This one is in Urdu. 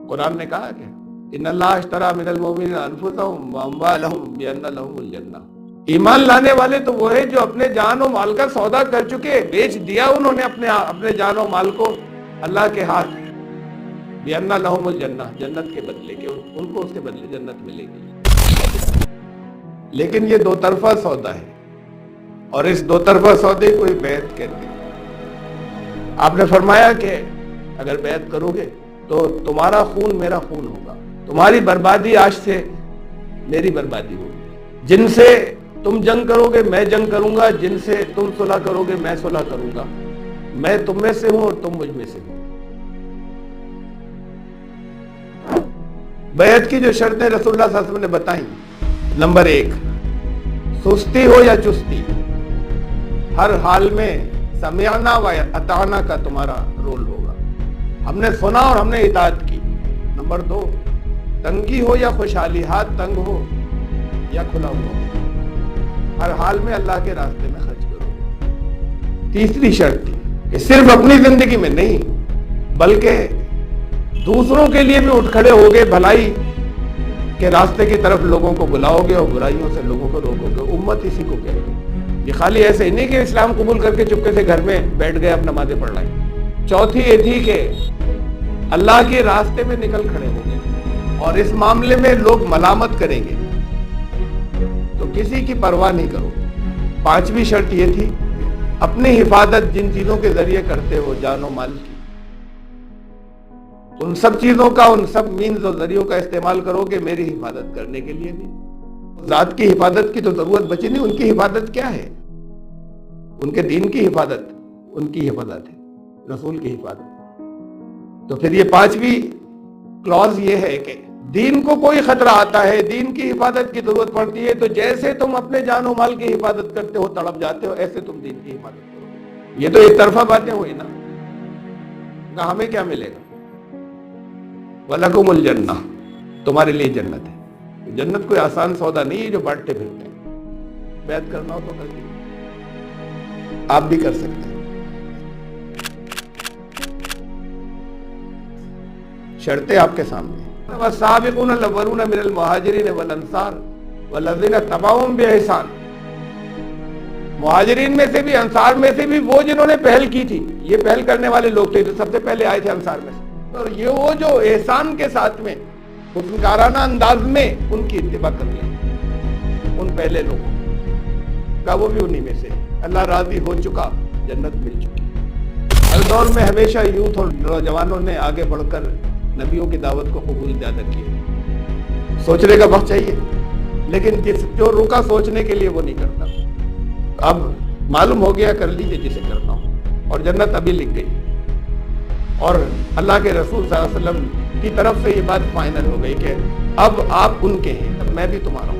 قرآن نے کہا کہ ان اللہ اشترى من المؤمنین انفسهم واموالهم بان لهم الجنہ، ایمان لانے والے تو وہ ہے جو اپنے جان و مال کا سودا کر چکے، بیچ دیا انہوں نے اپنے جان و مال کو اللہ کے ہاتھ، بان لهم الجنہ، جنت کے بدلے کے، ان کو اس کے بدلے جنت ملے گی۔ لیکن یہ دو طرفہ سودا ہے، اور اس دو طرفہ سودے کو بیعت کہتے ہیں۔ آپ نے فرمایا کہ اگر بیعت کرو گے تو تمہارا خون میرا خون ہوگا، تمہاری بربادی آج سے میری بربادی ہوگی، جن سے تم جنگ کرو گے میں جنگ کروں گا، جن سے تم صلح کرو گے میں صلح کروں گا، میں تم میں سے ہوں اور تم مجھ میں سے ہوں۔ بیعت کی جو شرطیں رسول اللہ صلی اللہ علیہ وسلم نے بتائیں، نمبر 1، سستی ہو یا چستی، ہر حال میں سمعنا و اطعنا کا تمہارا رول ہوگا، ہم نے سنا اور ہم نے اطاعت کی۔ نمبر 2، تنگی ہو یا خوشحالی، ہاتھ تنگ ہو یا کھلا ہوا، ہر حال میں اللہ کے راستے میں خرچ کرو۔ تیسری شرط تھی کہ صرف اپنی زندگی میں نہیں بلکہ دوسروں کے لیے بھی اٹھ کھڑے ہوگے، بھلائی کے راستے کی طرف لوگوں کو بلاؤ گے اور برائیوں سے لوگوں کو روکو گے۔ امت اسی کو کہتے ہیں۔ یہ خالی ایسے ہی نہیں کہ اسلام قبول کر کے چپکے سے گھر میں بیٹھ گئے اب نمازیں پڑھ رہے ہیں۔ چوتھی یہ تھی کہ اللہ کے راستے میں نکل کھڑے ہو گئے، اور اس معاملے میں لوگ ملامت کریں گے تو کسی کی پرواہ نہیں کرو۔ پانچویں شرط یہ تھی اپنی حفاظت جن چیزوں کے ذریعے کرتے ہو جان و مال کی، ان سب چیزوں کا، ان سب مینز اور ذریعوں کا استعمال کرو کہ میری حفاظت کرنے کے لیے بھی۔ ذات کی حفاظت کی تو ضرورت بچی نہیں، ان کی حفاظت کیا ہے؟ ان کے دین کی حفاظت، ان کی حفاظت ہے، رسول کی حفاظت۔ تو پھر یہ پانچویں کلوز یہ ہے کہ دین کو کوئی خطرہ آتا ہے، دین کی حفاظت کی ضرورت پڑتی ہے، تو جیسے تم اپنے جان و مال کی حفاظت کرتے ہو، تڑپ جاتے ہو، ایسے تم دین کی حفاظت کرو۔ یہ تو ایک طرفہ باتیں ہوئی نا، کہ ہمیں کیا ملے گا؟ وَلَكُمُ الْجَنَّةُ، تمہارے لیے جنت ہے۔ جنت کوئی آسان سودا نہیں ہے جو بانٹتے پھرتے ہیں۔ بیعت کرنا ہو تو کر دیجیے، آپ بھی کر سکتے ہیں۔ شرطیں آپ کے سامنے ہیں۔ وَالسَّابِقُونَ الْأَوَّلُونَ مِنَ الْمُهَاجِرِينَ وَالْأَنصَارِ وَالَّذِينَ اتَّبَعُوهُم بِإِحْسَانٍ، مہاجرین میں سے بھی انصار میں سے بھی وہ جنہوں نے پہل کی تھی، یہ پہل کرنے والے لوگ تھے جو سب سے پہلے آئے تھے انصار میں سے، اور یہ وہ جو احسان کے ساتھ میں حسنکارانہ انداز میں ان کی اتباع کر لیں، ان پہلے لوگوں کا، وہ بھی انہی میں سے۔ اللہ راضی ہو چکا، جنت مل چکی۔ ہر دور میں ہمیشہ یوتھ اور نوجوانوں نے آگے بڑھ کر نبیوں کی دعوت کو قبول زیادہ کیا۔ سوچنے کا وقت چاہیے، لیکن جو رکا سوچنے کے لیے وہ نہیں کرتا۔ اب معلوم ہو گیا، کر لیجئے جسے کرنا ہو، اور جنت ابھی لکھ گئی، اور اللہ کے رسول صلی اللہ علیہ وسلم کی طرف سے یہ بات فائنل ہو گئی کہ اب آپ ان کے ہیں، میں بھی تمہارا ہوں۔